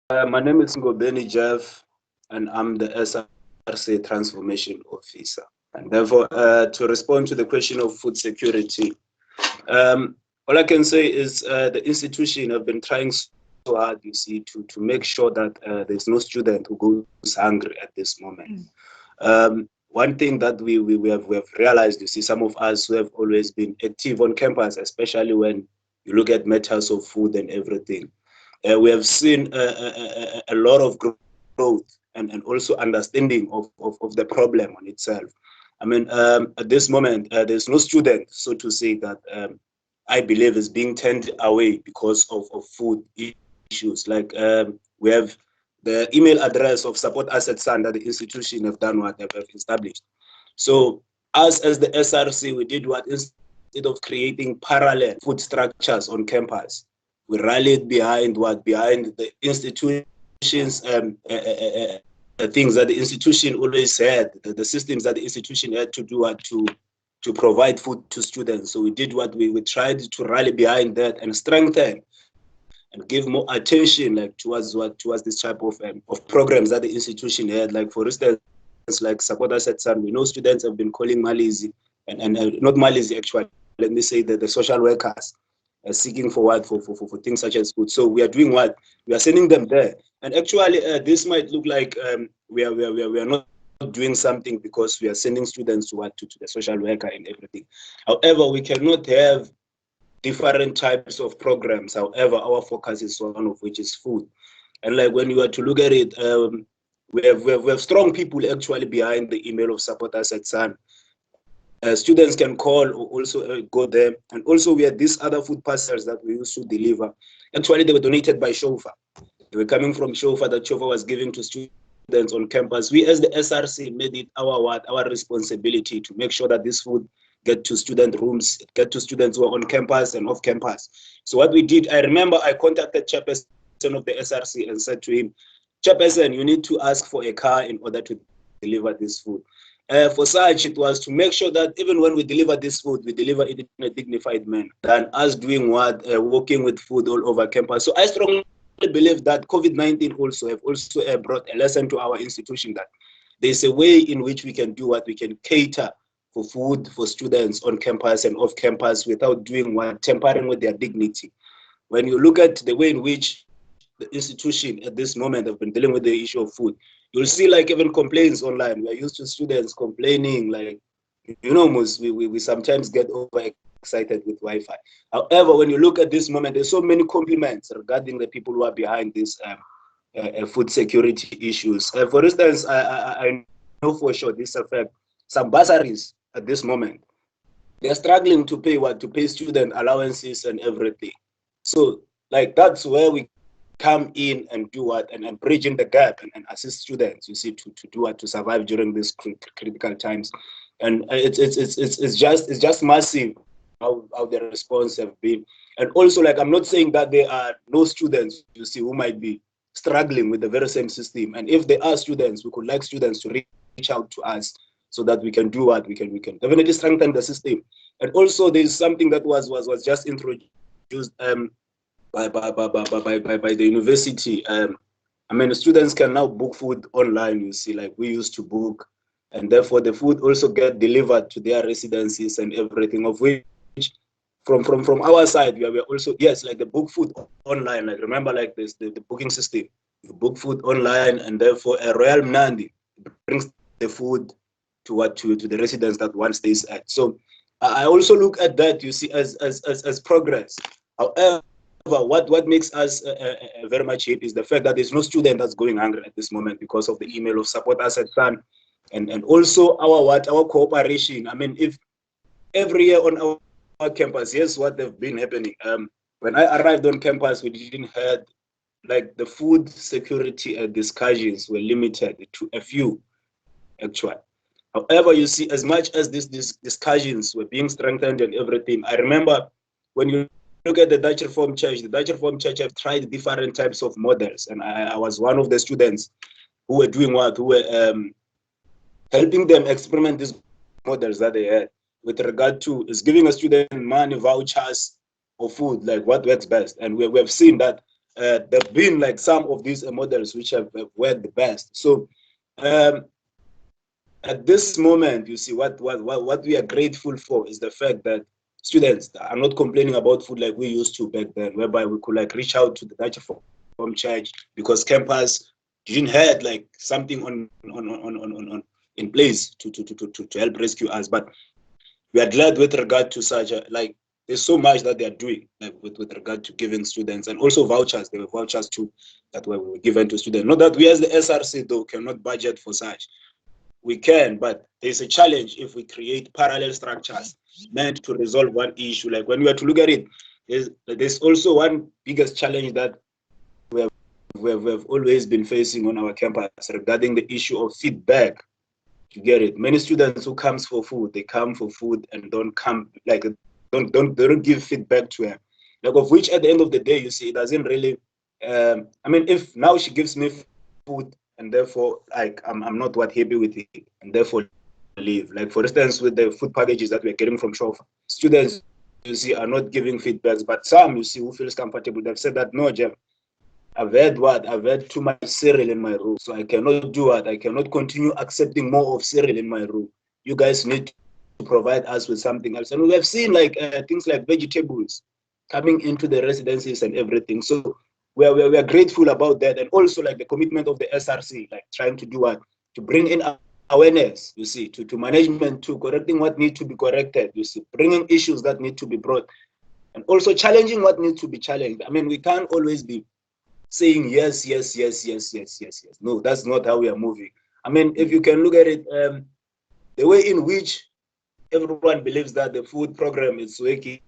My name is Ngobeni Jeff, and I'm the SRC Transformation Officer. And therefore, to respond to the question of food security, all I can say is the institution have been trying so hard, you see, to make sure that there's no student who goes hungry at this moment. One thing that we have realized, you see, some of us who have always been active on campus, especially when you look at matters of food and everything, we have seen a lot of growth and also understanding of the problem on itself. I mean, at this moment, there's no student, so to say, that I believe is being turned away because of food issues. Like we have the email address of Support Asset Sun that the institution have done what they've established. So us as the SRC, we did what, instead of creating parallel food structures on campus, we rallied behind what, behind the institutions, things that the institution always had, the systems that the institution had to do what, to provide food to students. So we did what, we tried to rally behind that and strengthen and give more attention, like towards this type of programs that the institution had. Like for instance, like Sakota said, son, we know students have been calling Malizi and not Malizi actually. Let me say that the social workers are seeking for what, for things such as food. So we are doing what, we are sending them there. And actually, this might look like we are not doing something because we are sending students to what, to the social worker and everything. However, we cannot have different types of programs. However, our focus is one of which is food. And like when you are to look at it, we have strong people actually behind the email of Support Asset Sun. Students can call or also go there. And also we had these other food parcels that we used to deliver. Actually, they were donated by Shofa. They were coming from Shofa that Shofa was giving to students on campus. We as the SRC made it our responsibility to make sure that this food get to student rooms, get to students who are on campus and off campus. So what we did, I remember I contacted Chairperson of the SRC and said to him, Chairperson, you need to ask for a car in order to deliver this food. For such, it was to make sure that even when we deliver this food, we deliver it in a dignified manner than us doing what, working with food all over campus. So I strongly believe that COVID-19 also have also brought a lesson to our institution that there's a way in which we can do what, we can cater for food for students on campus and off campus without doing what, tampering with their dignity. When you look at the way in which the institution at this moment have been dealing with the issue of food, you'll see like even complaints online. We're used to students complaining, like, we sometimes get overexcited with Wi-Fi. However, when you look at this moment, there's so many compliments regarding the people who are behind this food security issues. For instance, I know for sure this affect some bursaries at this moment. They're struggling to pay student allowances and everything. So like that's where we come in and do what, and bridging the gap and assist students, you see, to do what, to survive during these critical times. And it's just massive how the response have been. And also, like, I'm not saying that there are no students, you see, who might be struggling with the very same system. And if there are students, we could like students to reach out to us so that we can do what we can definitely strengthen the system. And also, there's something that was just introduced by the university. I mean, students can now book food online, you see, like we used to book, and therefore the food also get delivered to their residencies and everything, of which from our side, we are also, yes, like the book food online. Like remember, like this, the booking system, you book food online, and therefore a Royal Mnandi brings the food to the residents that one stays at. So I also look at that, you see, as progress. However, what makes us very much hate is the fact that there's no student that's going hungry at this moment because of the email of Support Asset Sun, and also our cooperation. I mean, if every year on our campus, here's what they've been happening. When I arrived on campus, we didn't have, like, the food security discussions were limited to a few actually. However, you see, as much as these discussions were being strengthened and everything, I remember when you look at the Dutch Reformed Church, the Dutch Reformed Church have tried different types of models. And I was one of the students who were doing what, who were helping them experiment these models that they had with regard to is giving a student money, vouchers, or food, like what works best. And we have seen that there have been like some of these models which have worked the best. So at this moment, you see, what we are grateful for is the fact that students are not complaining about food like we used to back then, whereby we could like reach out to the Dutch from church because campus didn't have like something on in place to help rescue us. But we are glad with regard to such like there's so much that they are doing like with regard to giving students, and also vouchers. There were vouchers too that were given to students. Not that we as the SRC though cannot budget for such. We can, but there's a challenge if we create parallel structures meant to resolve one issue. Like when we are to look at it, there's also one biggest challenge that we've always been facing on our campus regarding the issue of feedback. You get it? Many students who comes for food, they come for food and don't come like they don't give feedback to her. Like of which at the end of the day, you see, it doesn't really. I mean, if now she gives me food and therefore like I'm not what happy with it and therefore leave. Like for instance, with the food packages that we're getting from Shofa, students you see are not giving feedbacks, but some you see who feels comfortable. They've said that no, Jeff, I've had too much cereal in my room, so I cannot do what I cannot continue accepting more of cereal in my room. You guys need to provide us with something else. And we have seen like things like vegetables coming into the residencies and everything. So we are grateful about that, and also like the commitment of the SRC, like trying to do what to bring in awareness. You see, to management, to correcting what needs to be corrected. You see, bringing issues that need to be brought, and also challenging what needs to be challenged. I mean, we can't always be saying yes, yes, yes, yes, yes, yes, yes. No, that's not how we are moving. I mean, if you can look at it, the way in which everyone believes that the food program is working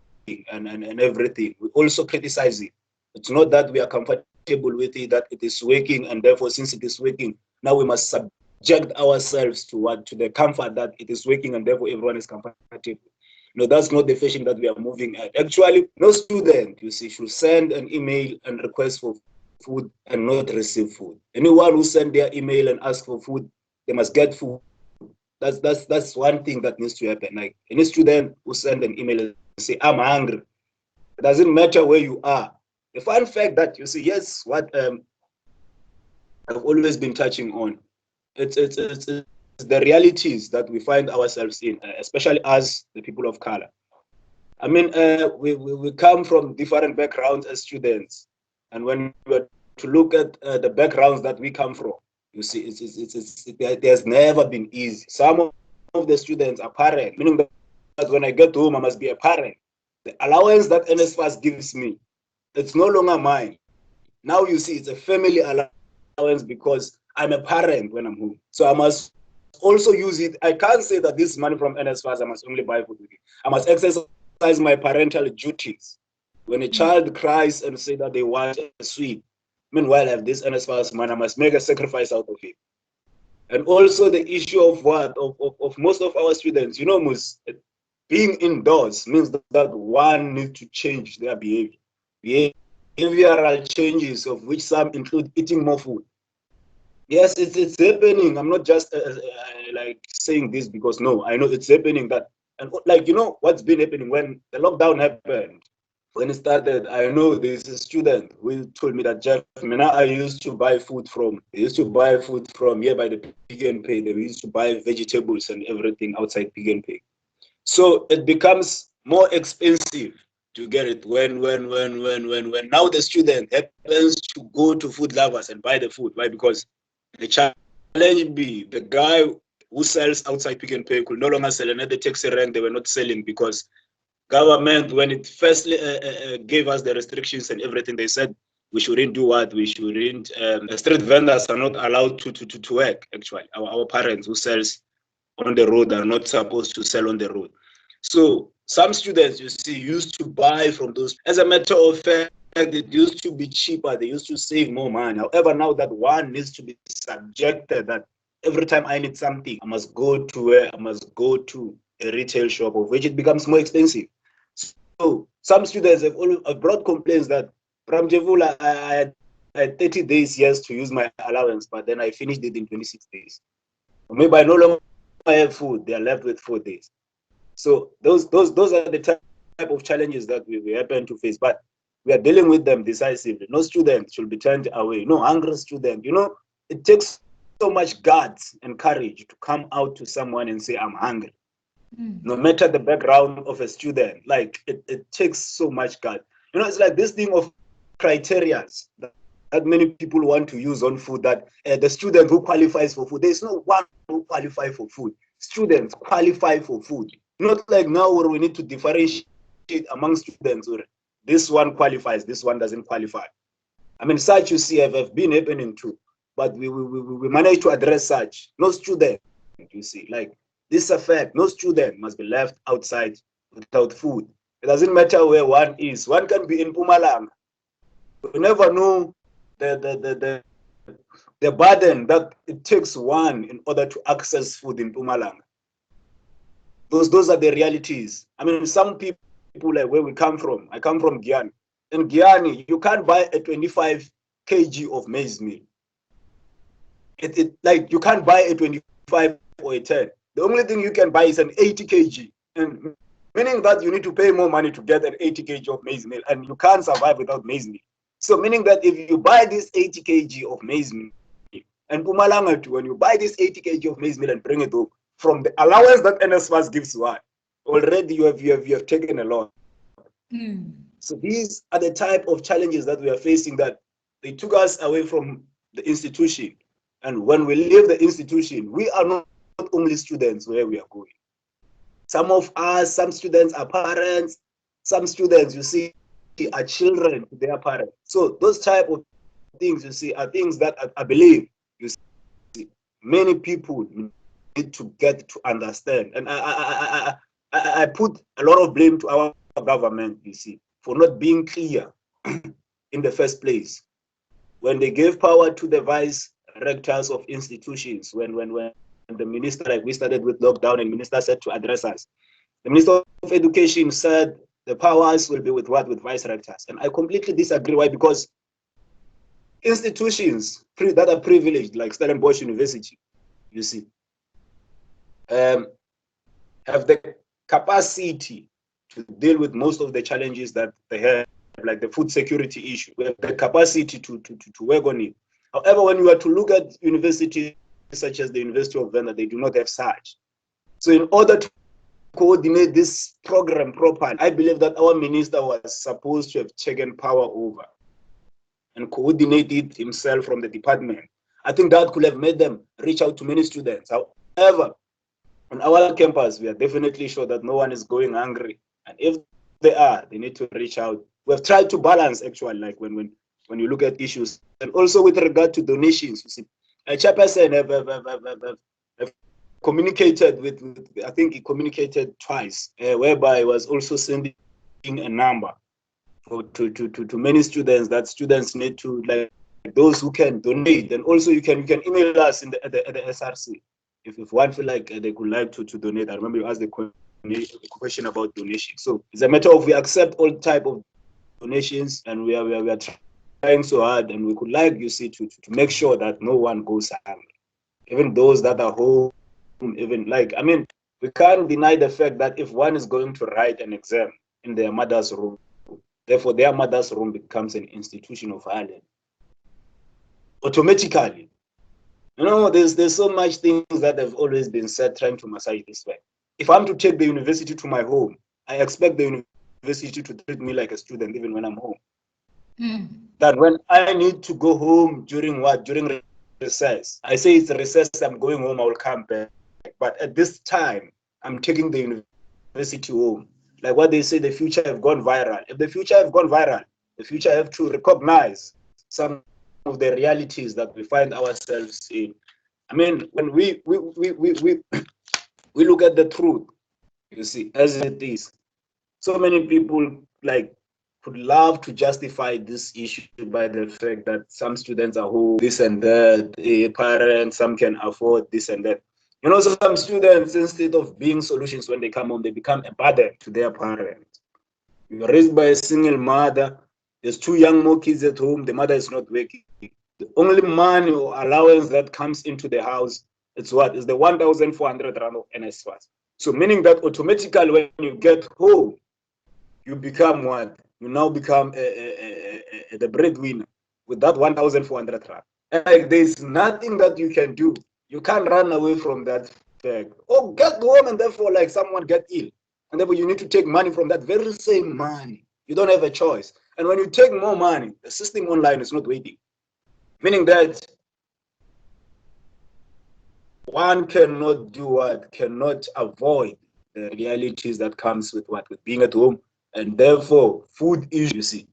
and everything, we also criticize it. It's not that we are comfortable with it, that it is working, and therefore, since it is working, now we must subject ourselves to what to the comfort that it is working, and therefore everyone is comfortable. No, that's not the fashion that we are moving at. Actually, no student, you see, should send an email and request for food and not receive food. Anyone who send their email and ask for food, they must get food. That's one thing that needs to happen. Like any student who send an email and say, I'm hungry. It doesn't matter where you are. The fun fact that you see, yes, what I've always been touching on, it's the realities that we find ourselves in, especially as the people of color. I mean, we come from different backgrounds as students, and when we to look at the backgrounds that we come from, you see, it has never been easy. Some of the students are parents, meaning that when I get home, I must be a parent. The allowance that NSFAS gives me, it's no longer mine. Now you see, it's a family allowance because I'm a parent when I'm home. So I must also use it. I can't say that this money from NSFAS, I must only buy food with it. I must exercise my parental duties. When a child cries and say that they want a sweet, meanwhile I have this NSFAS money, I must make a sacrifice out of it. And also the issue of what of most of our students, you know, being indoors means that one needs to change their behavior. Behavioral changes, of which some include eating more food. Yes, it's happening. I'm not just like saying this because no, I know it's happening. That and like you know what's been happening when the lockdown happened. When it started, I know there's a student who told me that Jeff, I used to buy food from. They used to buy food from here by the Pick and Pay. They used to buy vegetables and everything outside Pick and Pay. So it becomes more expensive to get it when now the student happens to go to Food Lovers and buy the food. Why? Because the challenge be the guy who sells outside Pick and Pay could no longer sell, and at the taxi rank they were not selling because government, when it first gave us the restrictions and everything, they said we shouldn't do what we shouldn't. Street vendors are not allowed to work. Actually, our parents who sells on the road are not supposed to sell on the road. So some students, you see, used to buy from those. As a matter of fact, it used to be cheaper. They used to save more money. However, now that one needs to be subjected that every time I need something, I must go to where I must go to a retail shop, of which it becomes more expensive. So some students have brought complaints that Pramjevula, I had 30 days yes to use my allowance, but then I finished it in 26 days. Or maybe I no longer have food, they are left with 4 days. So those are the type of challenges that we happen to face. But we are dealing with them decisively. No student should be turned away. No hungry student. It takes so much guts and courage to come out to someone and say, I'm hungry. No matter the background of a student, like it takes so much guts. It's like this thing of criteria that many people want to use on food, that the student who qualifies for food, there's no one who qualifies for food. Students qualify for food. Not like now where we need to differentiate among students. Or this one qualifies, this one doesn't qualify. I mean, such you see have been happening too. But we managed to address such. No student, you see, like this effect, no student must be left outside without food. It doesn't matter where one is. One can be in Mpumalanga. We never know the burden that it takes one in order to access food in Mpumalanga. Those are the realities. I mean, some people, like where we come from, I come from Guyana. In Guyana, you can't buy a 25 kg of maize meal. Like you can't buy a 25 or a 10. The only thing you can buy is an 80 kg. And meaning that you need to pay more money to get an 80 kg of maize meal, and you can't survive without maize meal. So meaning that if you buy this 80 kg of maize meal, and Mpumalanga too, when you buy this 80 kg of maize meal and bring it home, from the allowance that NSFAS gives you, already you have taken a lot. So these are the type of challenges that we are facing, that they took us away from the institution. And when we leave the institution, we are not only students where we are going. Some of us, some students are parents, some students, you see, are children to their parents. So those type of things, you see, are things that I believe, you see, many people need to get to understand. And I put a lot of blame to our government, you see, for not being clear in the first place. When they gave power to the vice rectors of institutions, when the minister, like we started with lockdown, and minister said to address us, the Minister of Education said the powers will be with what? With vice rectors. And I completely disagree. Why? Because institutions that are privileged, like Stellenbosch University, you see, have the capacity to deal with most of the challenges that they have, like the food security issue. We have the capacity to work on it. However, when you are to look at universities such as the University of Venda, they do not have such. So in order to coordinate this program properly, I believe that our minister was supposed to have taken power over and coordinate it himself from the department. I think that could have made them reach out to many students. However, on our campus, we are definitely sure that no one is going hungry. And if they are, they need to reach out. We have tried to balance, actually, like when you look at issues. And also with regard to donations, you see, a chairperson have communicated with, I think he communicated twice, whereby he was also sending a number to many students, that students need to, like those who can donate. And also you can email us at the SRC if one feel like they could like to donate. I remember you asked the question about donation. So it's a matter of we accept all type of donations, and we are trying so hard, and we could like, you see, to make sure that no one goes hungry, even those that are home. Even like, I mean, we can't deny the fact that if one is going to write an exam in their mother's room, therefore their mother's room becomes an institution of Ireland automatically. There's so much things that have always been said trying to massage this way. If I'm to take the university to my home, I expect the university to treat me like a student even when I'm home. That when I need to go home during recess, I say it's recess, I'm going home, I will come back. But at this time, I'm taking the university home. Like what they say, the future have gone viral. If the future have gone viral, the future have to recognize some of the realities that we find ourselves in. I mean, when we look at the truth, you see, as it is, so many people like would love to justify this issue by the fact that some students are home, this and that, parents, some can afford this and that. Some students, instead of being solutions when they come home, they become a burden to their parents. You're raised by a single mother, there's 2 young kids at home, the mother is not working. The only money or allowance that comes into the house, it's what? Is the 1,400 rand of NSFAS. So meaning that automatically when you get home, you become what? you now become the breadwinner with that 1,400 rand. Like there's nothing that you can do. You can't run away from that fact. Oh, get home and therefore like someone get ill. And therefore you need to take money from that very same money. You don't have a choice. And when you take more money, the system online is not waiting. Meaning that one cannot do what? Cannot avoid the realities that comes with what? With being at home. And therefore, food issues, you see,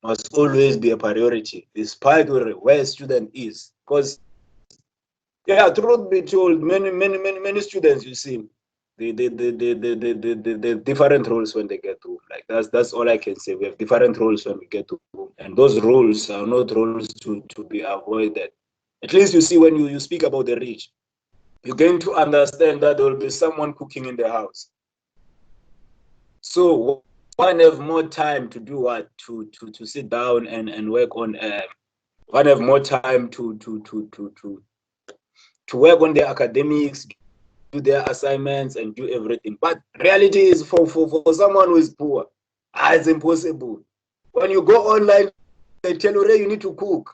must always be a priority, despite where a student is. Because, yeah, truth be told, many students, you see, the different roles when they get home. Like that's all I can say. We have different roles when we get home. And those roles are not roles to be avoided. At least you see when you speak about the rich, you're going to understand that there will be someone cooking in the house. So one have more time to do what? To sit down and work on one have more time to work on their academics, do their assignments and do everything. But reality is for someone who is poor, it's impossible. When you go online, they tell you, hey, you need to cook.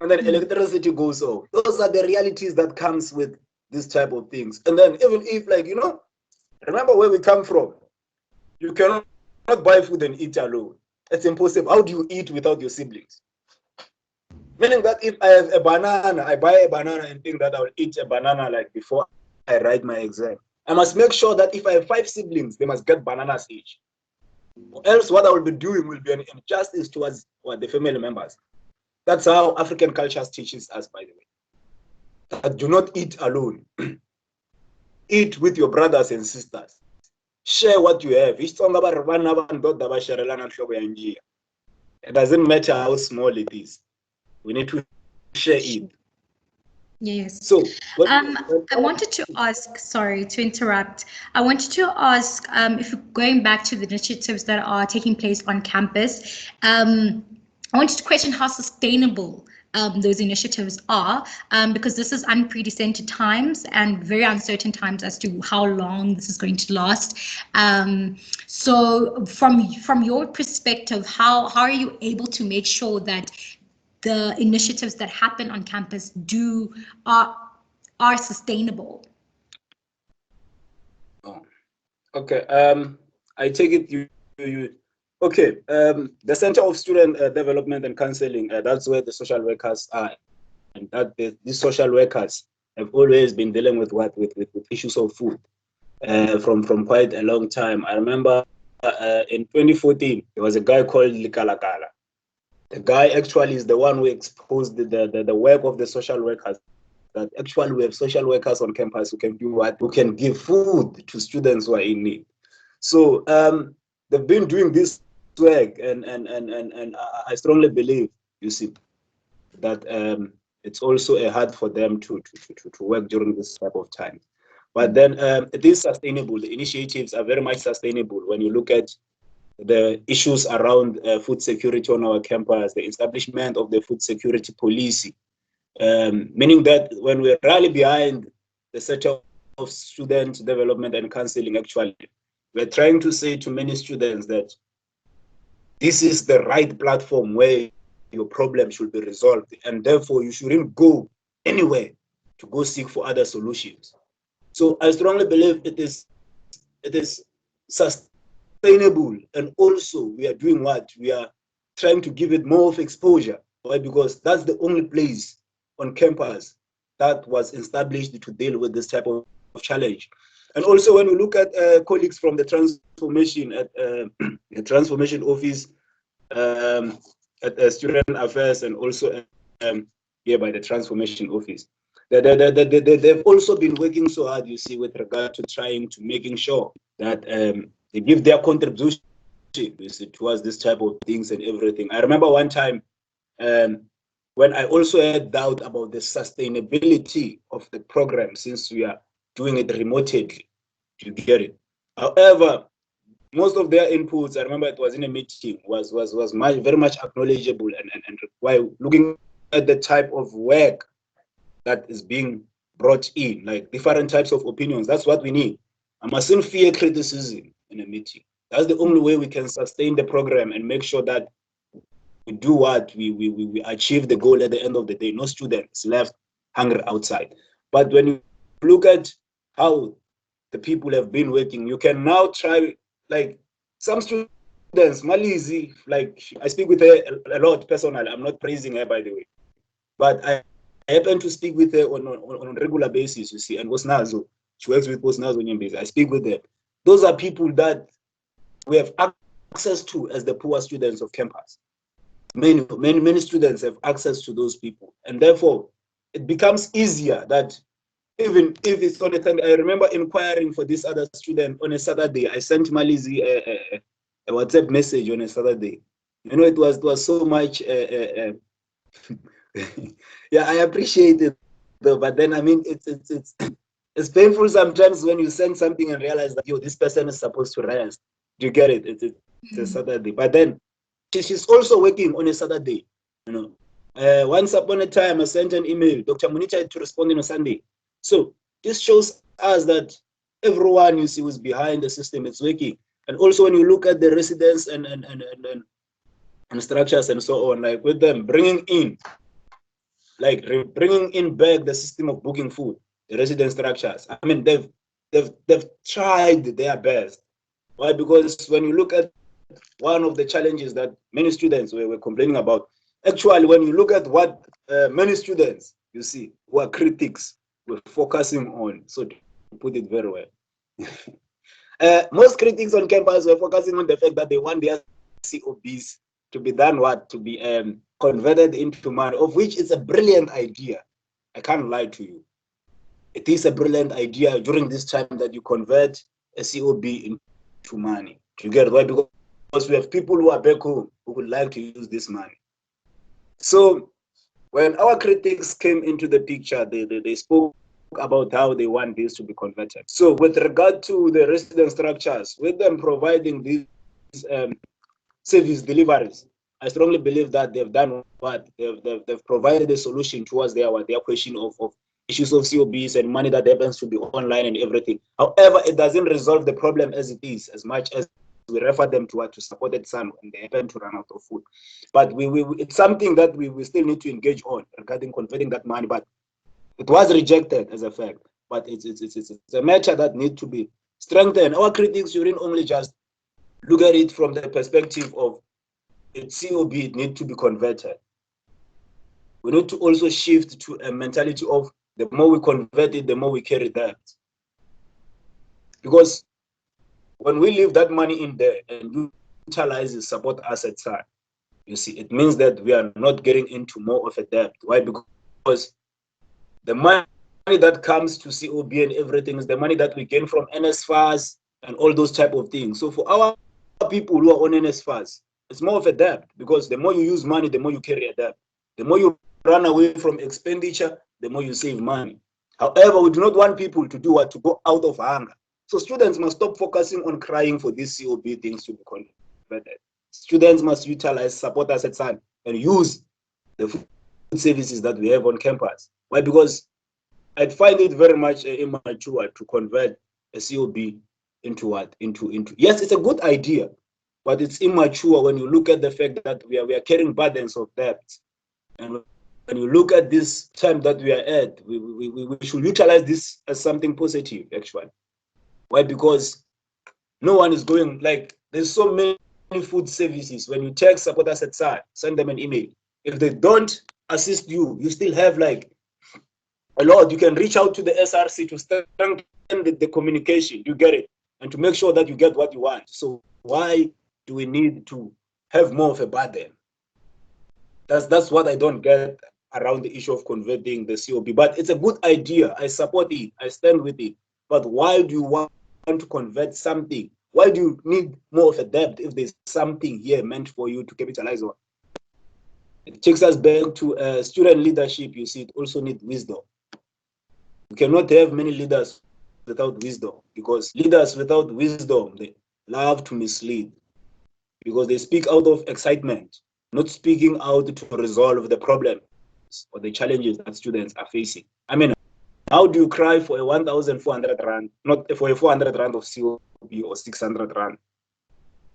And then electricity goes off. Those are the realities that comes with this type of things. And then even if, like, you know, remember where we come from. You cannot buy food and eat alone. It's impossible. How do you eat without your siblings? Meaning that if I have a banana, I buy a banana and think that I will eat a banana like before I write my exam. I must make sure that if I have 5 siblings, they must get bananas each. Or else what I will be doing will be an injustice towards the family members. That's how African culture teaches us, by the way. That do not eat alone. Eat with your brothers and sisters. Share what you have. It doesn't matter how small it is. We need to share it. Yes. So, I wanted to ask, sorry to interrupt. I wanted to ask if we're going back to the initiatives that are taking place on campus, I wanted to question how sustainable those initiatives are, because this is unprecedented times and very uncertain times as to how long this is going to last. So, from your perspective, how are you able to make sure that the initiatives that happen on campus are sustainable? oh, okay. I take it you okay. The Center of Student Development and Counseling. That's where the social workers are, and that these social workers have always been dealing with with issues of food from quite a long time. I remember in 2014 there was a guy called Likalakala. The guy actually is the one who exposed the work of the social workers. That actually we have social workers on campus who can do what? Who can give food to students who are in need. So they've been doing this work, and I strongly believe, you see, that it's also a hard for them to work during this type of time. But then it is sustainable. The initiatives are very much sustainable when you look at the issues around food security on our campus, the establishment of the food security policy, meaning that when we rally behind the sector of student development and counseling, actually, we're trying to say to many students that this is the right platform where your problem should be resolved, and therefore you shouldn't go anywhere to go seek for other solutions. So I strongly believe it is sustainable, and also we are doing what? We are trying to give it more of exposure. Why? Because that's the only place on campus that was established to deal with this type of challenge. And also when we look at colleagues from the transformation at the transformation office, at student affairs, and also here by the transformation office, they've also been working so hard, you see, with regard to trying to making sure that they give their contribution, you see, towards this type of things and everything. I remember one time when I also had doubt about the sustainability of the program, since we are doing it remotely. You get it? However, most of their inputs, I remember it was in a meeting, was very much acknowledgeable, and while looking at the type of work that is being brought in, like different types of opinions. That's what we need. I mustn't fear criticism in a meeting. That's the only way we can sustain the program and make sure that we do what we achieve the goal at the end of the day. No students left hungry outside. But when you look at how the people have been working, you can now try, like some students, Malizi, like I speak with her a lot personally. I'm not praising her, by the way, but I happen to speak with her on a regular basis, you see, and Bosnazo. She works with Bosnazo Nyembezi. I speak with them. Those are people that we have access to as the poor students of campus. Many students have access to those people, and therefore it becomes easier that even if it's on a time. I remember inquiring for this other student on a Saturday. I sent Malizi a WhatsApp message on a Saturday. You know, it was so much. Yeah, I appreciate it though, but then I mean, it's painful sometimes when you send something and realize that this person is supposed to rest. Do you get it? It's a Saturday, but then she's also working on a Saturday. You know, once upon a time I sent an email. Dr. Munita had to respond on a Sunday. So this shows us that everyone you see who's behind the system is working. And also when you look at the residents and structures and so on, like with them bringing in back the system of booking food, the resident structures. I mean, they've tried their best. Why? Because when you look at one of the challenges that many students were complaining about, actually, when you look at what many students, you see, who are critics, were focusing on, so to put it very well, most critics on campus were focusing on the fact that they want their COBs to be done what? To be converted into money, of which it's a brilliant idea. I can't lie to you. It is a brilliant idea during this time that you convert a COB into money. Do you get why? Because we have people who are back home who would like to use this money. So when our critics came into the picture, they spoke about how they want this to be converted. So with regard to the resident structures, with them providing these service deliveries, I strongly believe that they've done what? They've provided a solution towards their question of issues of COBs and money that happens to be online and everything. However, it doesn't resolve the problem as it is, as much as we refer them to supported son when they happen to run out of food. But it's something that we still need to engage on regarding converting that money. But it was rejected as a fact. But it's a matter that needs to be strengthened. Our critics shouldn't only just look at it from the perspective of its COB, it needs to be converted. We need to also shift to a mentality of the more we convert it, the more we carry that. Because when we leave that money in there and utilize the support asset side, you see, it means that we are not getting into more of a debt. Why? Because the money that comes to COB and everything is the money that we gain from NSFAS and all those type of things. So for our people who are on NSFAS, it's more of a debt, because the more you use money, the more you carry a debt. The more you run away from expenditure, the more you save money. However, we do not want people to do what? To go out of hunger. So students must stop focusing on crying for these COB things to be converted. Students must utilize support assets and use the food services that we have on campus. Why? Because I'd find it very much immature to convert a COB into what? Yes, it's a good idea, but it's immature when you look at the fact that we are carrying burdens of debt. And when you look at this time that we are at, we should utilize this as something positive, actually. Why? Because no one is going, like, there's so many food services. When you check support asset side, send them an email. If they don't assist you, you still have like a lot. You can reach out to the SRC to strengthen the communication. You get it? And to make sure that you get what you want. So why do we need to have more of a burden? That's what I don't get around the issue of converting the COB. But it's a good idea. I support it. I stand with it. But why do you want to convert something? Why do you need more of a debt if there's something here meant for you to capitalize on? It takes us back to student leadership. You see, it also needs wisdom. We cannot have many leaders without wisdom, because leaders without wisdom, they love to mislead, because they speak out of excitement, not speaking out to resolve the problems or the challenges that students are facing. I mean, how do you cry for a 1,400 rand, not for a 400 rand of COB or 600 rand?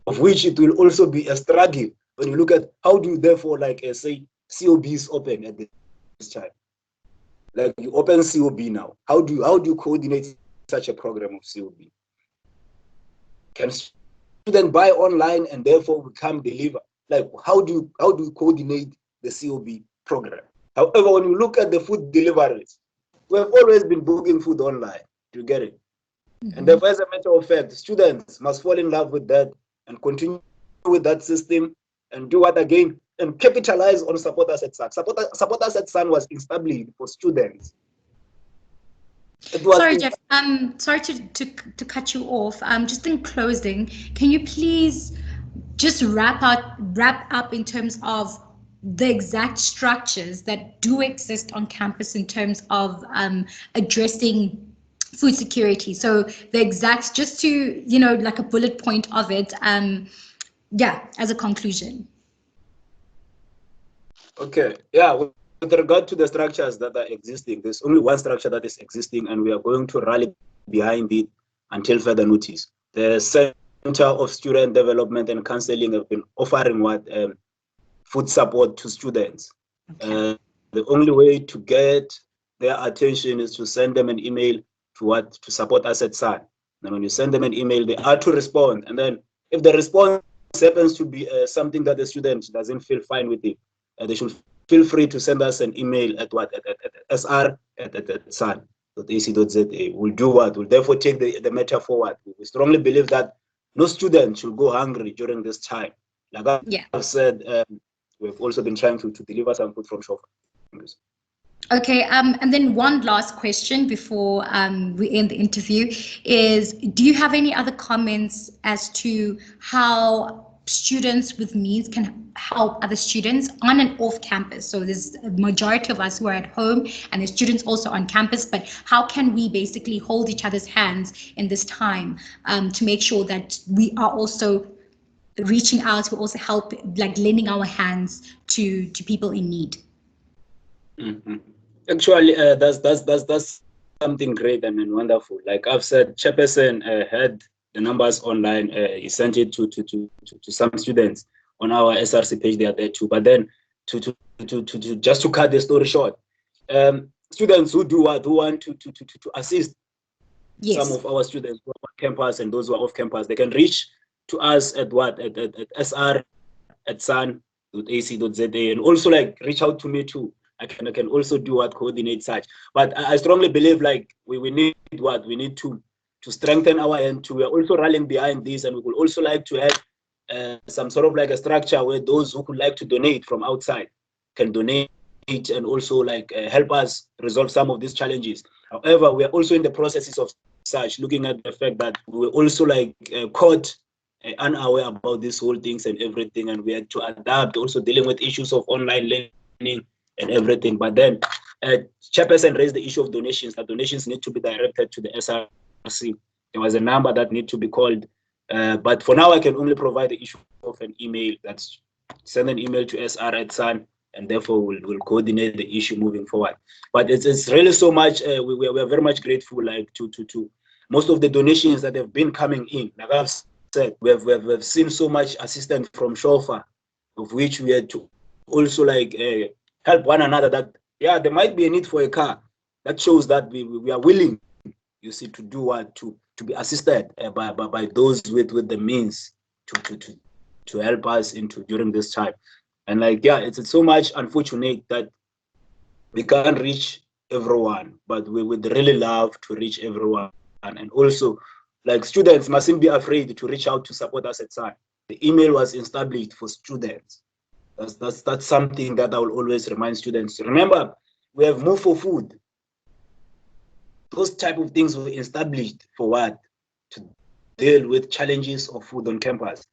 of which it will also be a struggle when you look at how do you therefore, like say, COB is open at this time. Like you open COB now. How do you coordinate such a program of COB? Can students buy online and therefore we come deliver? Like how do you coordinate the COB program? However, when you look at the food deliveries, we have always been booking food online. Do you get it? And therefore, as a matter of fact, students must fall in love with that and continue with that system and do what again and capitalize on Support Us at Sun. Support Us at Sun was established for students. Sorry, Jeff. Sorry to cut you off. Just in closing, can you please just wrap up in terms of the exact structures that do exist on campus in terms of addressing food security? So the exact, just to, like a bullet point of it, yeah, as a conclusion. Okay, yeah, with regard to the structures that are existing, there's only one structure that is existing, and we are going to rally behind it until further notice. The Center of Student Development and Counseling have been offering food support to students. Okay. The only way to get their attention is to send them an email to Support Us at Sun. And when you send them an email, they are to respond. And then if the response happens to be something that the student doesn't feel fine with it, they should feel free to send us an email at sr@sun.ac.za. We'll do what? We'll therefore take the matter forward. We strongly believe that no student should go hungry during this time. Like I've said, we've also been trying to deliver some food from shop. Okay, and then one last question before we end the interview is, do you have any other comments as to how students with needs can help other students on and off campus? So there's a majority of us who are at home and there's students also on campus, but how can we basically hold each other's hands in this time to make sure that we are also reaching out to also help, like lending our hands to people in need? Mm-hmm. Actually, that's something great and wonderful. Like I've said, Chairperson had the numbers online. He sent it to some students on our SRC page. They are there too. But then to just to cut the story short, students who want to assist some of our students who are on campus and those who are off campus, they can reach to us at sr@sun.ac.za, and also like reach out to me too. I can also do coordinate such. But I strongly believe like we need to strengthen our end too. We are also rallying behind this, and we would also like to have some sort of like a structure where those who would like to donate from outside can donate and also like help us resolve some of these challenges. However, we are also in the processes of such, looking at the fact that we were also like caught unaware about these whole things and everything, and we had to adapt, also dealing with issues of online learning and everything. But then Chairperson raised the issue of donations, that donations need to be directed to the SRC. There was a number that need to be called, but for now I can only provide the issue of an email. That's send an email to sr@sun, and therefore we'll coordinate the issue moving forward. But it's really so much, we are very much grateful like to most of the donations that have been coming in. Like I've said, we have seen so much assistance from Shofa, of which we had to also like help one another, that there might be a need for a car. That shows that we are willing, you see, to do what to be assisted by those with the means to help us during this time. And like it's so much unfortunate that we can't reach everyone, but we would really love to reach everyone. And also like students mustn't be afraid to reach out to Support Us at Sun. The email was established for students. That's something that I will always remind students. Remember, we have Move for Food. Those type of things were established for what? To deal with challenges of food on campus.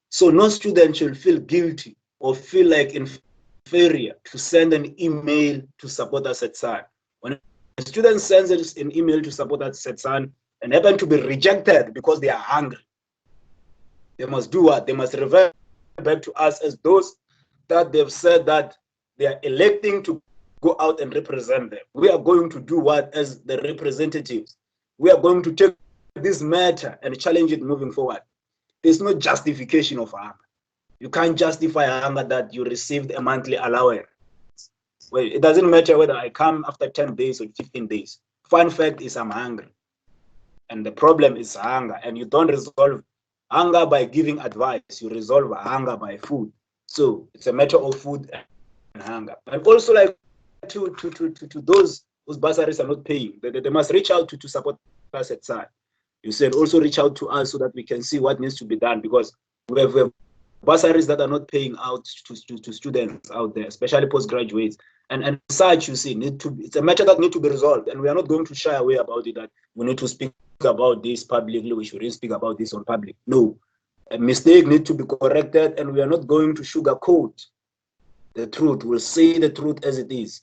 So no student should feel guilty or feel like inferior to send an email to Support Us at Sun. When a student sends an email to Support Us at Sun and happen to be rejected because they are hungry, they must do what? They must revert back to us as those that they've said that they are electing to go out and represent them. We are going to do what as the representatives? We are going to take this matter and challenge it moving forward. there's no justification of hunger. You can't justify hunger that you received a monthly allowance. Well, it doesn't matter whether I come after 10 days or 15 days. Fun fact is I'm hungry. And the problem is hunger. And you don't resolve hunger by giving advice. You resolve hunger by food. So it's a matter of food and hunger. And also, like, to those whose bursaries are not paying, they must reach out to support us at SAD. You said also reach out to us so that we can see what needs to be done, because we have bursaries that are not paying out to students out there, especially postgraduates. And such, you see, it's a matter that needs to be resolved. And we are not going to shy away about it, that we need to speak about this publicly, we shouldn't speak about this on public. No, a mistake needs to be corrected, and we are not going to sugarcoat the truth. We'll say the truth as it is.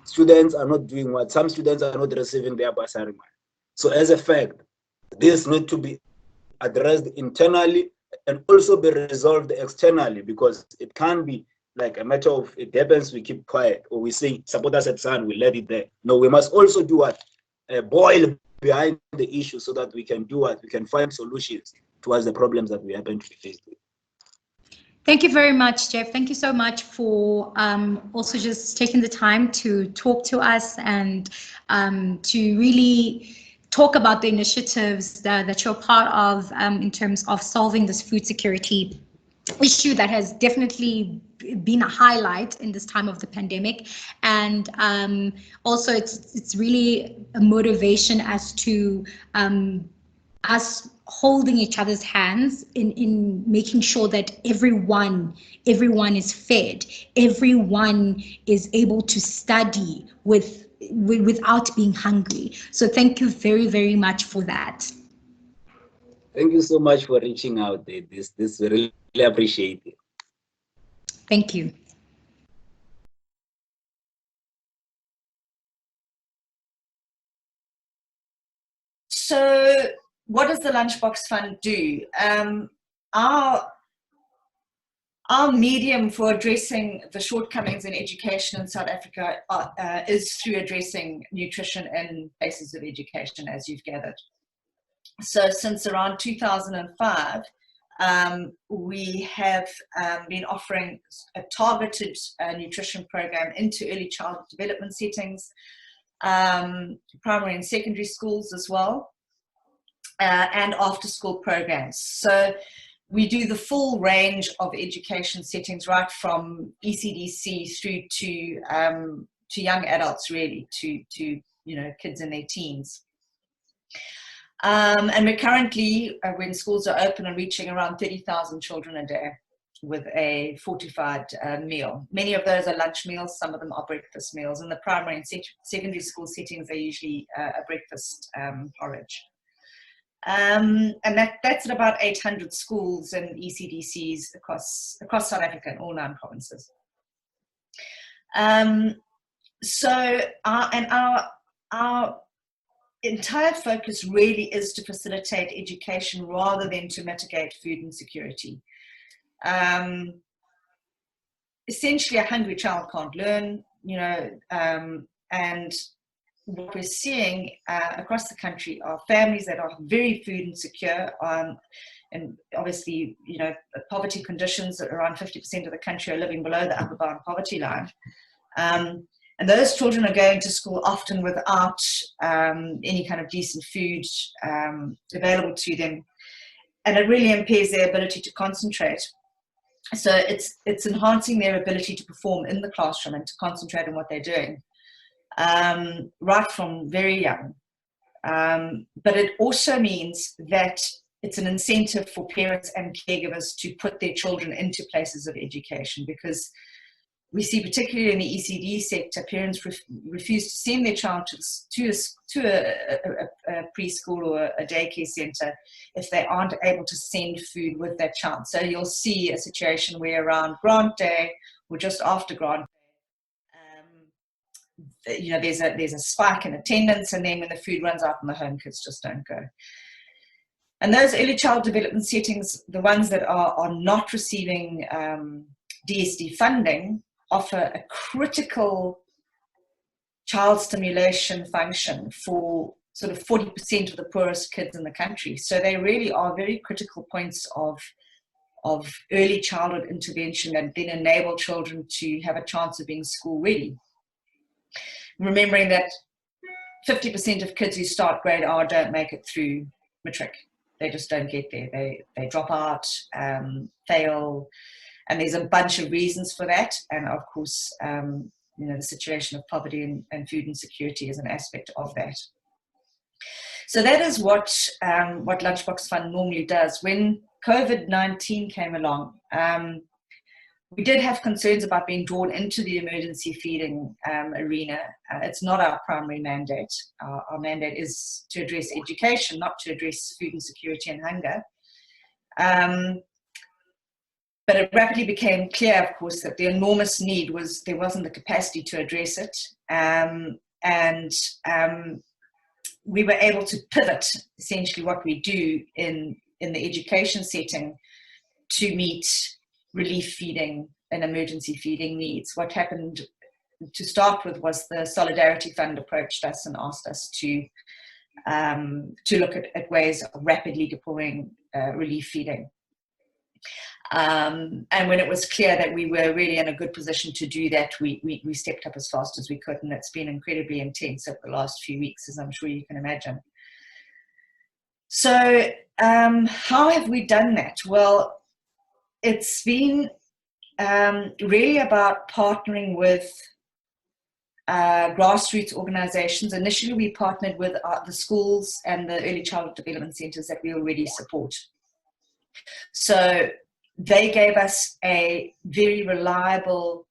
Students are not doing what? Some students are not receiving their bursary money. So as a fact, this needs to be addressed internally and also be resolved externally, because it can't be like a matter of it happens, we keep quiet, or we say support us at SAN, we let it there. No, we must also do what? Boil behind the issue so that we can do what? We can find solutions towards the problems that we happen to be faced with. Thank you very much, Jeff. Thank you so much for also just taking the time to talk to us and to really talk about the initiatives that you're part of in terms of solving this food security issue that has definitely been a highlight in this time of the pandemic. And also it's really a motivation as to us holding each other's hands in making sure that everyone is fed, everyone is able to study without being hungry. So thank you very, very much for that. Thank you so much for reaching out. This we really appreciate it. Thank you. So what does the Lunchbox Fund do? Our medium for addressing the shortcomings in education in South Africa is through addressing nutrition in places of education, as you've gathered. So since around 2005, we have been offering a targeted nutrition program into early childhood development settings, primary and secondary schools as well, and after school programs. So we do the full range of education settings, right from ECDC through to young adults, really, to kids in their teens. And we're currently, when schools are open, are reaching around 30,000 children a day with a fortified meal. Many of those are lunch meals, some of them are breakfast meals. In the primary and secondary school settings, they're usually a breakfast porridge. And that's at about 800 schools and ECDCs across South Africa in all 9 provinces. So our entire focus really is to facilitate education rather than to mitigate food insecurity. Essentially, a hungry child can't learn, and what we're seeing across the country are families that are very food insecure, and obviously, poverty conditions. Around 50% of the country are living below the upper bound poverty line. And those children are going to school often without any kind of decent food available to them. And it really impairs their ability to concentrate. So it's enhancing their ability to perform in the classroom and to concentrate on what they're doing, right from very young. But it also means that it's an incentive for parents and caregivers to put their children into places of education, because we see, particularly in the ECD sector, parents refuse to send their child to a preschool or a daycare centre if they aren't able to send food with their child. So you'll see a situation where around grant day or just after grant day, there's a spike in attendance, and then when the food runs out in the home, kids just don't go. And those early child development settings, the ones that are not receiving DSD funding, offer a critical child stimulation function for sort of 40% of the poorest kids in the country. So they really are very critical points of early childhood intervention that then enable children to have a chance of being school ready. Remembering that 50% of kids who start grade R don't make it through matric. They just don't get there. They drop out, fail, and there's a bunch of reasons for that. And of course, the situation of poverty and food insecurity is an aspect of that. So that is what Lunchbox Fund normally does. When COVID-19 came along, we did have concerns about being drawn into the emergency feeding arena. It's not our primary mandate. Our mandate is to address education, not to address food insecurity and hunger. But it rapidly became clear, of course, that the enormous need was there wasn't the capacity to address it. We were able to pivot essentially what we do in the education setting to meet relief feeding and emergency feeding needs. What happened to start with was the Solidarity Fund approached us and asked us to look at ways of rapidly deploying relief feeding. And when it was clear that we were really in a good position to do that, we stepped up as fast as we could, and it's been incredibly intense over the last few weeks, as I'm sure you can imagine. So how have we done that? Well, it's been really about partnering with grassroots organizations. Initially, we partnered with the schools and the early childhood development centers that we already support. So they gave us a very reliable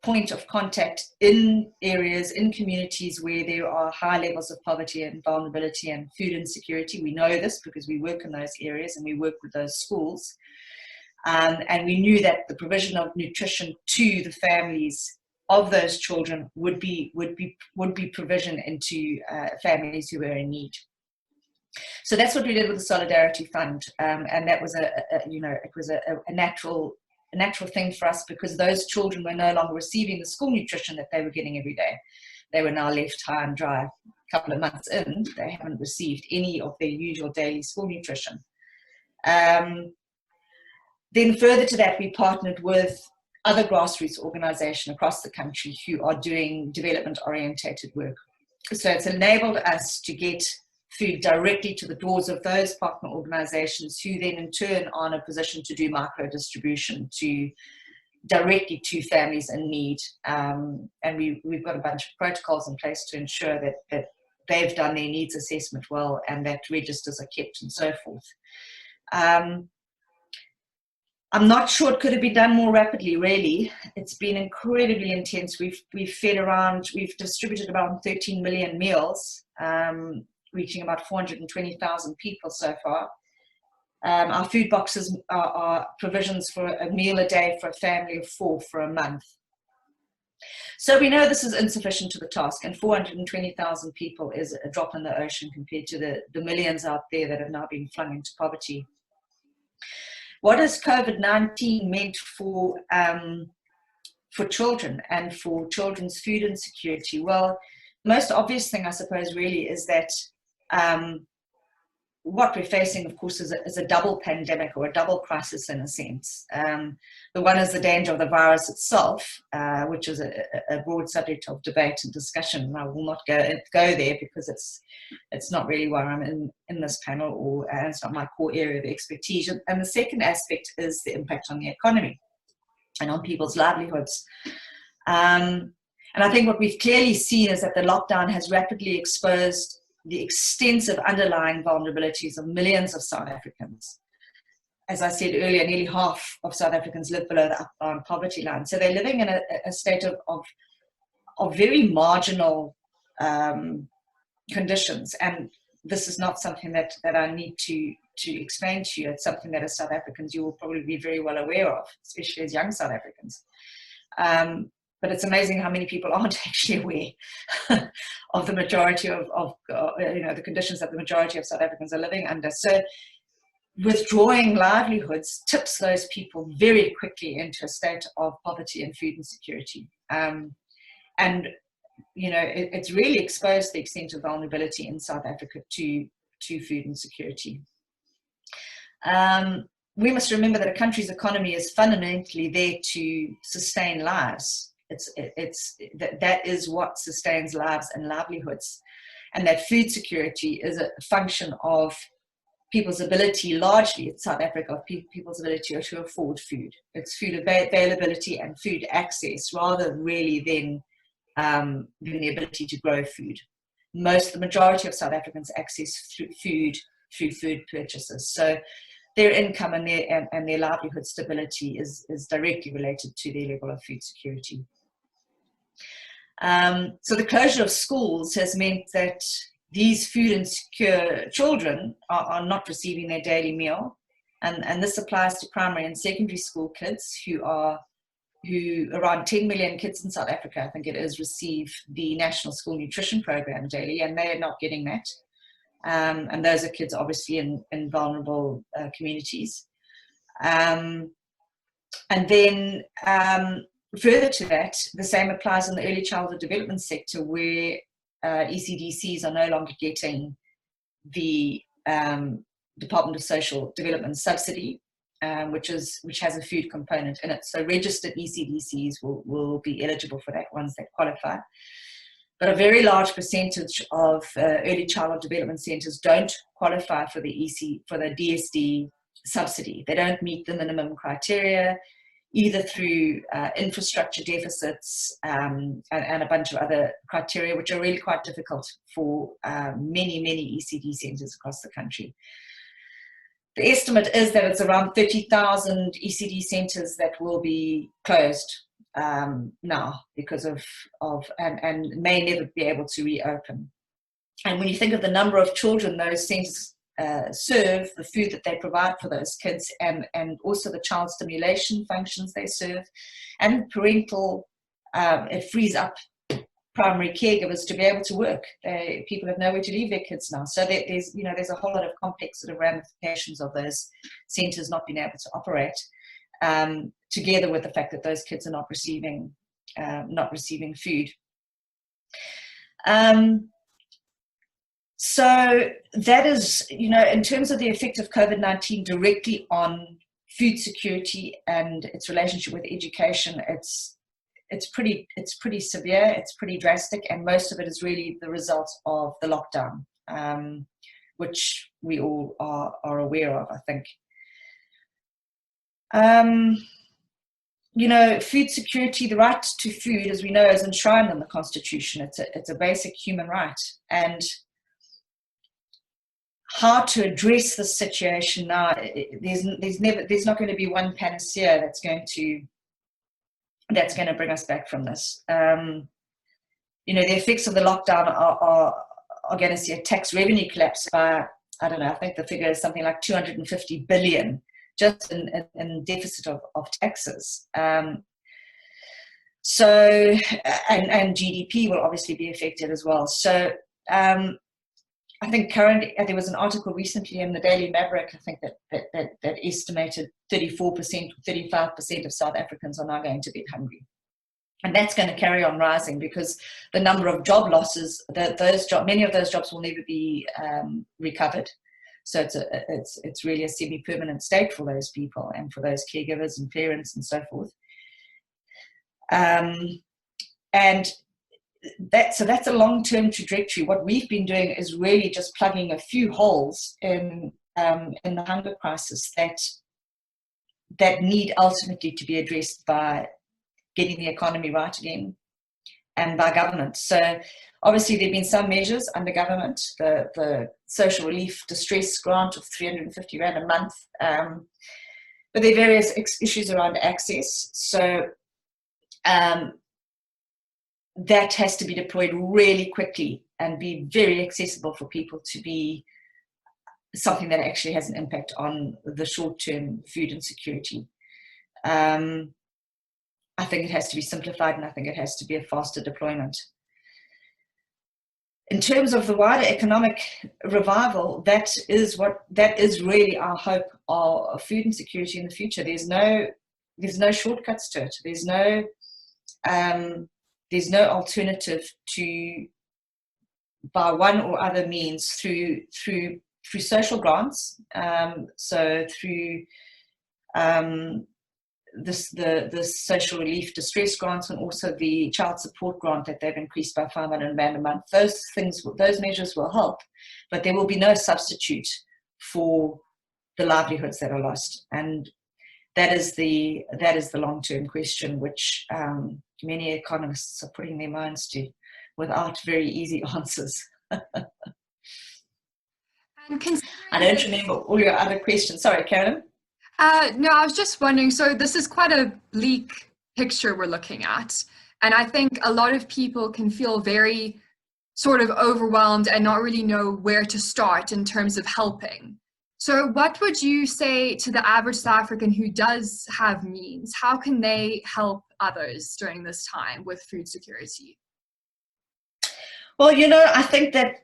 point of contact in areas, in communities where there are high levels of poverty and vulnerability and food insecurity. We know this because we work in those areas and we work with those schools. And we knew that the provision of nutrition to the families of those children would be provision into families who were in need. So that's what we did with the Solidarity Fund, and that was a natural thing for us because those children were no longer receiving the school nutrition that they were getting every day. They were now left high and dry. A couple of months in, they haven't received any of their usual daily school nutrition. Then further to that, we partnered with other grassroots organizations across the country who are doing development-orientated work. So it's enabled us to get food directly to the doors of those partner organizations who then in turn are in a position to do micro-distribution directly to families in need. And we've got a bunch of protocols in place to ensure that they've done their needs assessment well and that registers are kept and so forth. I'm not sure it could have been done more rapidly, really. It's been incredibly intense. We've distributed about 13 million meals, reaching about 420,000 people so far. Our food boxes are provisions for a meal a day for a family of 4 for a month. So we know this is insufficient to the task, and 420,000 people is a drop in the ocean compared to the millions out there that have now been flung into poverty. What has COVID-19 meant for children and for children's food insecurity? Well, the most obvious thing, I suppose, really is that what we're facing, of course, is a double pandemic or a double crisis in a sense. The one is the danger of the virus itself, which is a broad subject of debate and discussion. I will not go there because it's not really why I'm in this panel, or it's not my core area of expertise. And the second aspect is the impact on the economy and on people's livelihoods. And I think what we've clearly seen is that the lockdown has rapidly exposed the extensive underlying vulnerabilities of millions of South Africans. As I said earlier, nearly half of South Africans live below the upbound poverty line. So they're living in a state of very marginal conditions. And this is not something that I need to explain to you. It's something that as South Africans you will probably be very well aware of, especially as young South Africans. But it's amazing how many people aren't actually aware of the majority of the conditions that the majority of South Africans are living under. So withdrawing livelihoods tips those people very quickly into a state of poverty and food insecurity. And it's really exposed the extent of vulnerability in South Africa to food insecurity. We must remember that a country's economy is fundamentally there to sustain lives. That is what sustains lives and livelihoods, and that food security is a function of people's ability, largely in South Africa, of people's ability to afford food. It's food availability and food access, rather really than the ability to grow food. The majority of South Africans access food through food purchases. So their income and their livelihood stability is directly related to their level of food security. So the closure of schools has meant that these food insecure children are not receiving their daily meal. And this applies to primary and secondary school kids who around 10 million kids in South Africa, I think it is, receive the National School Nutrition Program daily, and they are not getting that. And those are kids obviously in vulnerable communities. And then further to that, the same applies in the early childhood development sector, where ECDCs are no longer getting the Department of Social Development subsidy, which has a food component in it. So registered ECDCs will be eligible for that, ones that qualify. But a very large percentage of early childhood development centres don't qualify for the DSD subsidy. They don't meet the minimum criteria, either through infrastructure deficits and a bunch of other criteria, which are really quite difficult for many ECD centres across the country. The estimate is that it's around 30,000 ECD centres that will be closed now because of and may never be able to reopen. And when you think of the number of children those centres serve, the food that they provide for those kids, and also the child stimulation functions they serve, and parental, it frees up primary caregivers to be able to work. People have nowhere to leave their kids now. So there's a whole lot of complex sort of ramifications of those centres not being able to operate, together with the fact that those kids are not receiving food. So that is, in terms of the effect of COVID-19 directly on food security and its relationship with education, it's pretty severe, it's pretty drastic, and most of it is really the result of the lockdown, which we all are aware of, I think. Food security, the right to food, as we know, is enshrined in the Constitution. It's a basic human right, and how to address the situation now, there's not going to be one panacea that's going to bring us back from this. The effects of the lockdown are going to see a tax revenue collapse by, I don't know, I think the figure is something like 250 billion just in deficit of taxes. So GDP will obviously be affected as well. So I think currently, there was an article recently in the Daily Maverick, I think that estimated 34%, 35% of South Africans are now going to bed hungry. And that's going to carry on rising because the number of job losses, many of those jobs will never be recovered. So it's really a semi-permanent state for those people and for those caregivers and parents and so forth. So that's a long-term trajectory. What we've been doing is really just plugging a few holes in the hunger crisis that need ultimately to be addressed by getting the economy right again and by government. So obviously there have been some measures under government, the social relief distress grant of 350 Rand a month, but there are various issues around access. So that has to be deployed really quickly and be very accessible for people to be something that actually has an impact on the short-term food insecurity. I think it has to be simplified, and I think it has to be a faster deployment. In terms of the wider economic revival, that is really our hope of food insecurity in the future. There's no shortcuts to it. There's no there's no alternative to, by one or other means, through social grants, so through the social relief distress grants, and also the child support grant that they've increased by 500 rand a month. Those measures will help, but there will be no substitute for the livelihoods that are lost. And that is the long-term question, which many economists are putting their minds to, without very easy answers. I don't remember all your other questions. Sorry, Carolyn. No, I was just wondering, so this is quite a bleak picture we're looking at. And I think a lot of people can feel very sort of overwhelmed and not really know where to start in terms of helping. So what would you say to the average South African who does have means? How can they help others during this time with food security? Well, I think that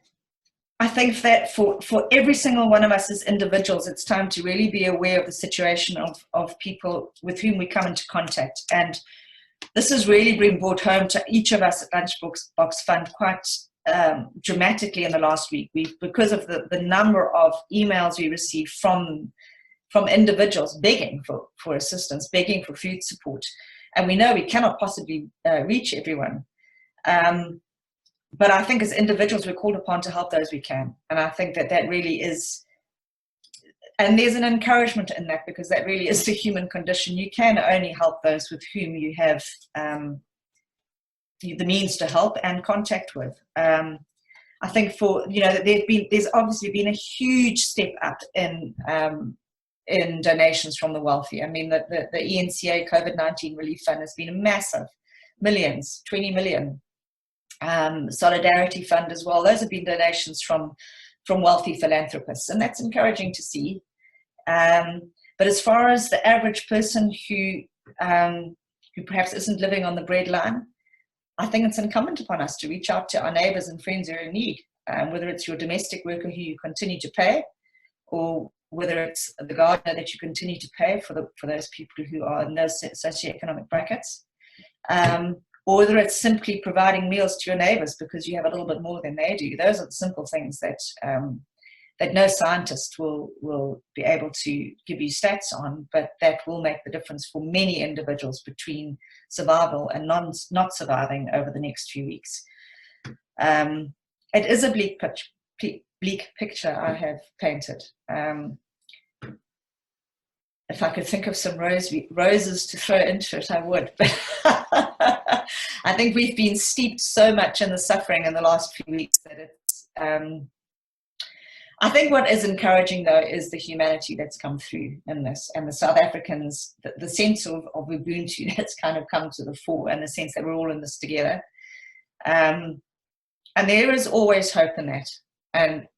for every single one of us as individuals, it's time to really be aware of the situation of people with whom we come into contact. And this has really been brought home to each of us at Lunchbox Fund quite dramatically in the last week. Because of the number of emails we received from individuals begging for assistance, begging for food support. And we know we cannot possibly reach everyone. But I think as individuals, we're called upon to help those we can. And I think that really is, and there's an encouragement in that, because that really is the human condition. You can only help those with whom you have the means to help and contact with. I think there's obviously been a huge step up in donations from the wealthy. I mean, the ENCA COVID-19 Relief Fund has been massive, millions, 20 million. Solidarity Fund as well. Those have been donations from wealthy philanthropists, and that's encouraging to see. But as far as the average person who perhaps isn't living on the breadline, I think it's incumbent upon us to reach out to our neighbours and friends who are in need, whether it's your domestic worker who you continue to pay, or whether it's the gardener that you continue to pay for those people who are in those socioeconomic brackets. Or whether it's simply providing meals to your neighbours because you have a little bit more than they do. Those are the simple things that no scientist will be able to give you stats on, but that will make the difference for many individuals between survival and not surviving over the next few weeks. It is a bleak picture I have painted. If I could think of some roses to throw into it, I would. But I think we've been steeped so much in the suffering in the last few weeks that it's. I think what is encouraging, though, is the humanity that's come through in this, and the South Africans, the sense of Ubuntu that's kind of come to the fore, and the sense that we're all in this together. And there is always hope in that. And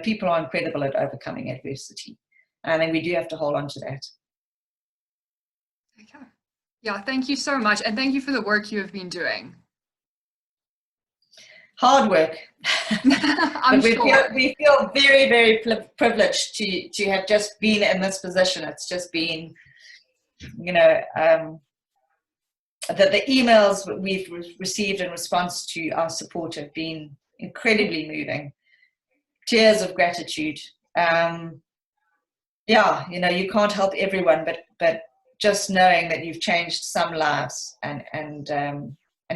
people are incredible at overcoming adversity. And I think we do have to hold on to that. Okay. Yeah, thank you so much. And thank you for the work you have been doing. Hard work. I'm sure. We feel very, very privileged to have just been in this position. It's just been, the emails we've received in response to our support have been incredibly moving. Tears of gratitude. You can't help everyone, but just knowing that you've changed some lives and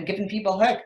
given people hope.